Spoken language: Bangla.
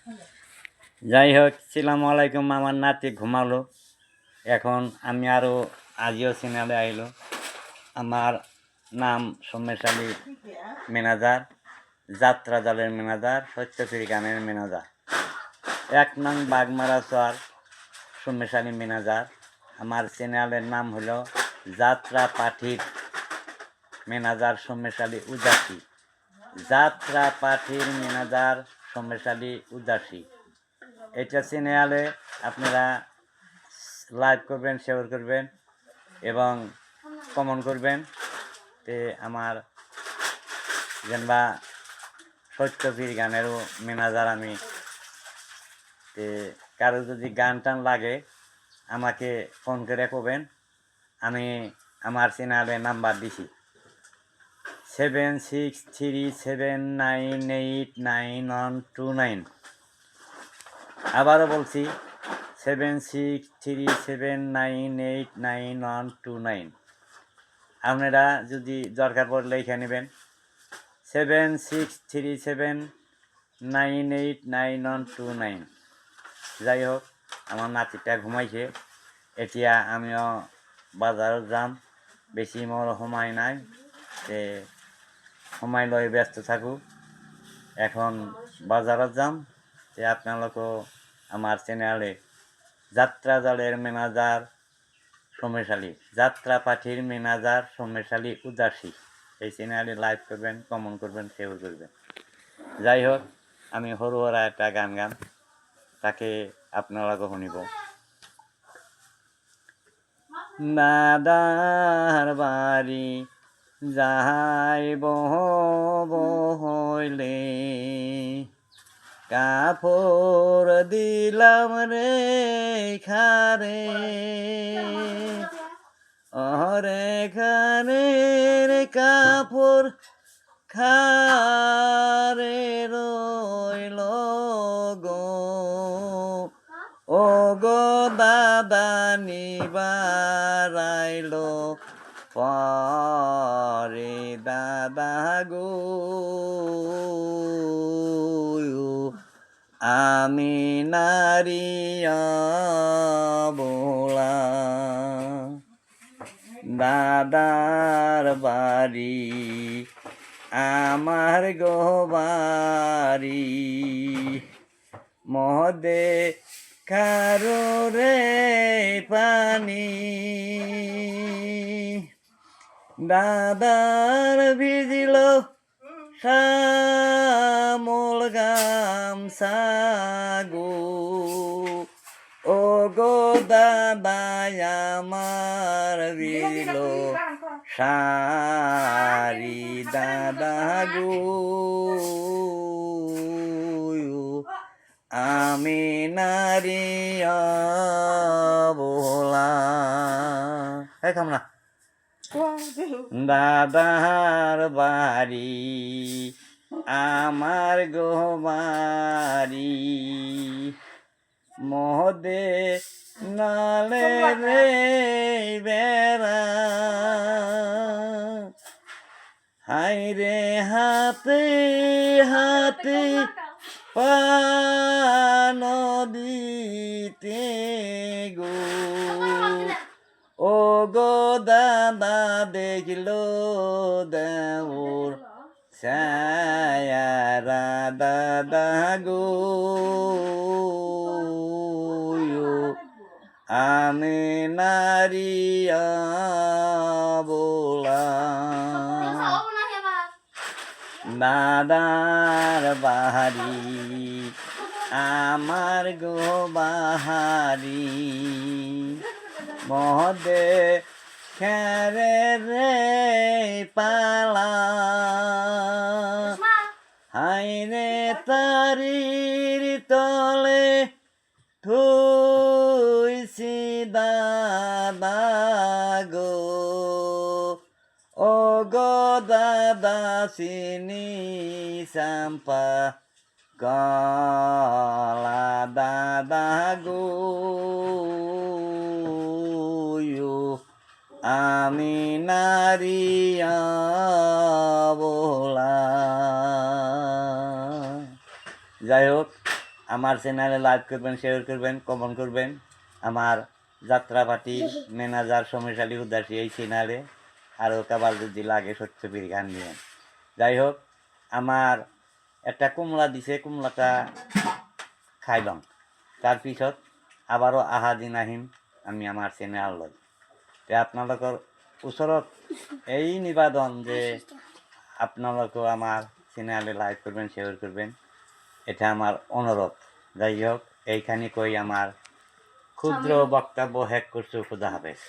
যাই হোক, আসসালামু আলাইকুম। আমার নাতি ঘুমালো, এখন আমি আরও আজিও চ্যানেলে আইলো। আমার নাম সোমেশ আলী ম্যানেজার, যাত্রা দলের ম্যানেজার, সত্যশ্রী গানের ম্যানেজার, 1 নং বাগমারা চর, সোমেশ আলী ম্যানেজার। আমার চ্যানেলের নাম হলো যাত্রা পাঠির ম্যানেজার সোমেশ আলী উদাসী, যাত্রা পাঠির ম্যানেজার সোমেশ আলী উদাসী। এটা চ্যানেলে আপনারা লাইক করবেন, শেয়ার করবেন এবং কমেন্ট করবেন। তে আমার যেনবা সত্যবীর গানেরও ম্যানেজার আমি। তে কারো যদি গান টান লাগে আমাকে ফোন করে করবেন। আমি আমার চ্যানেলে নাম্বার দিছি 7637989129। আবারও বলছি 7637989129। আপনারা যদি দরকার পড়লে লিখে নেবেন 7637989129। যাই হোক, আমার নাতিটা ঘুমাইছে, এতিয়া আমিও বাজারত যাম, বেশি মোর সময় নাই, তে সময় লই ব্যস্ত থাকু। এখন বাজারত যাম, তে আপনালোকও আমার চ্যানেলে যাত্রা দলের ম্যানেজার সোমেশ আলী, যাত্রা পাঠির ম্যানেজার সোমেশ আলী উদাসী, এই চ্যানেলে লাইক করবেন, কমেন্ট করবেন, শেয়ার করবেন। যাই হোক, আমি সৰু সুৰা একটা গান গাম, তাকে আপোনালোকে শুনিব। দাদার বাড়ি যাইব হইলে কাপড় দিলাম রে খারে, অরে খারে রে কাপড় খারে রইল গো, ও গো দাদা নিবারাইল পরে দাদা গো, আমি নারী অবলা। দাদার বাড়ি আমার গো বাড়ি, মদে কারো রে পানি, দাদার ভিজিল শ্যামল গামছা গো, ও গো দাদা আমার ভিজিল শাড়ি দাদা গো, আমি নারী অবলা। না দাদার বাড়ি আমার গো বাড়ি, মহদে নালে রে বেড়া, হাই রে হাতে হাতে পান দিতে গো, ও গো দাদা দেখিল দেওর ছায়ারা দাদা গো, আমি নারী অবলা। দাদার বাড়ি আমার গো বাহারি, মহদে খেরে রে পালা, হাই রে তারির তলে থুইছি দাদা গো, ও গো দাদা চিনি চাম্পা গলা দাদা গো, আমি নারী অবলা। যাই হোক, আমার চ্যানেলে লাইক করবেন, শেয়ার করবেন, কমেন্ট করবেন। আমার যাত্রাপাতি ম্যানেজার সোমেশ উদাসী এই চ্যানেলে আরও কাবার যদি লাগে সত্যবীর গান নিয়ে। যাই হোক, আমার একটা কুমড়া দিছে, কুমড়াটা খাইলাম, তার পিছত আবারও আহাদিন আহিম আমি আমার চ্যানেল আপনালোকৰ ওচৰত এই নিবেদন যে আপনালোকেও আমার চ্যানেলে লাইক করবেন, শেয়ার করবেন, এটা আমার অনুরোধ। যাই হোক, এইখানে কই আমার ক্ষুদ্র বক্তব্য শেষ করছো। খুদা হাফেজ।